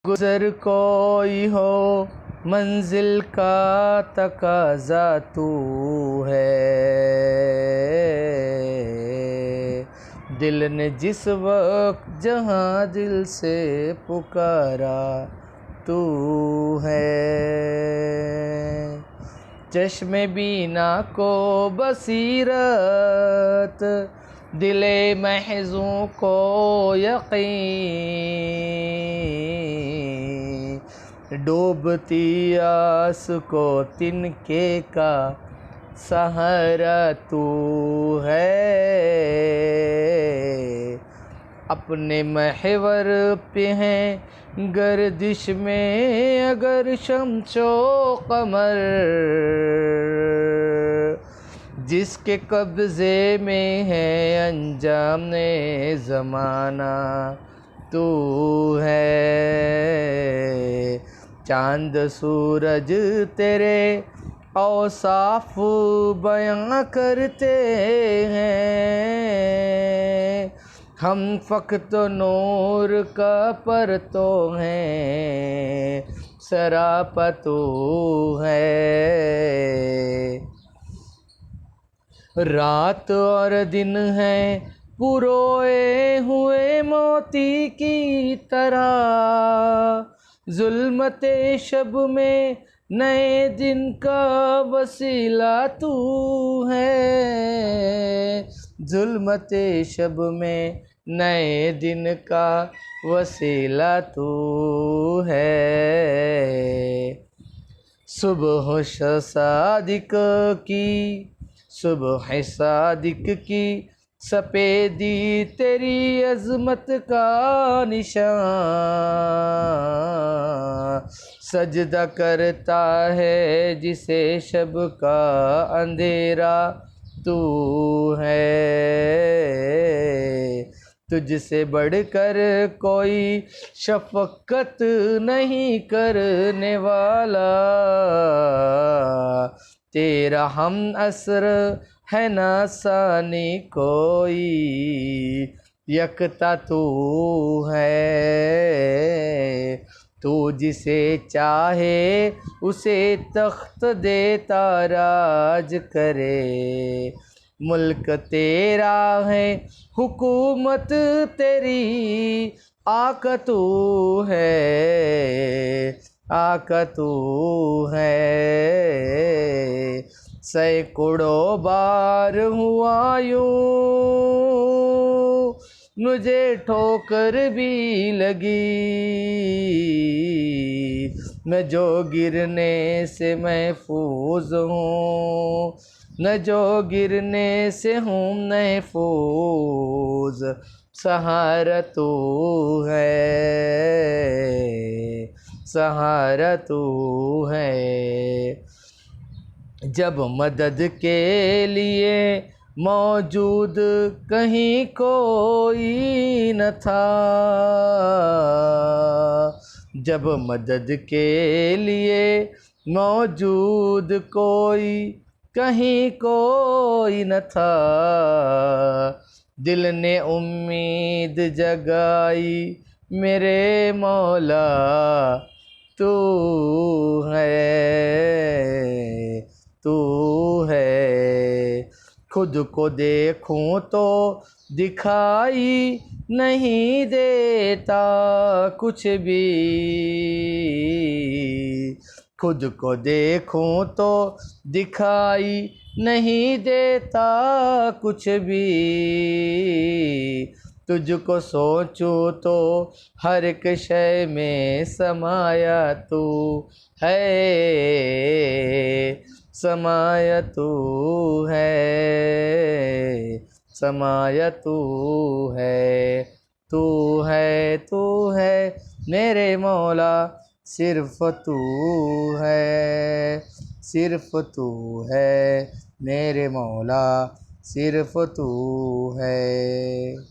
गुज़र कोई हो मंजिल का तकाज़ा तू है। दिल ने जिस वक्त जहाँ दिल से पुकारा तू है। चश्मे बीना को बसीरत, दिले महज़ूं को यकीन, डूबती आस को तिनके का सहारा तू है। अपने महवर पे हैं गर्दिश में अगर शम्सो कमर, जिसके कब्ज़े में है अंजामे ज़माना तू है। चांद सूरज तेरे औसाफ बयां करते हैं, हम फ़क़्त नूर का पर तो हैं सरापा तू है। रात और दिन है पुरोए हुए मोती की तरह, ज़ुल्मते शब में नए दिन का वसीला तू है। ज़ुल्मते शब में नए दिन का वसीला तू है। सुबह सादिक की सुबह सादिक की सफ़ेदी तेरी अज़मत का निशान, सजदा करता है जिसे शब का अंधेरा तू है। तुझसे बढ़कर कोई शफ़क़त नहीं करने वाला, तेरा हम असर है ना सानी कोई, यकता तू है। तू जिसे चाहे उसे तख्त देता राज करे, मुल्क तेरा है हुकूमत तेरी, आका तू है, आका तू है। सैकड़ों बार हुआ यूं मुझे ठोकर भी लगी, मैं जो गिरने से महफूज हूँ, न जो गिरने से हूँ महफूज, सहारा तू है, सहारा तू है। जब मदद के लिए मौजूद कहीं कोई न था, जब मदद के लिए मौजूद कोई कहीं कोई न था, दिल ने उम्मीद जगाई मेरे मौला तू है, तू है। खुद को देखूं तो दिखाई नहीं देता कुछ भी, खुद को देखूं तो दिखाई नहीं देता कुछ भी, तुझको सोचूं तो हर एक शय में समाया तू है, समाया तू है, समाया तू है। तू है, तू है मेरे मौला, सिर्फ तू है, सिर्फ तू है मेरे मौला, सिर्फ तू है।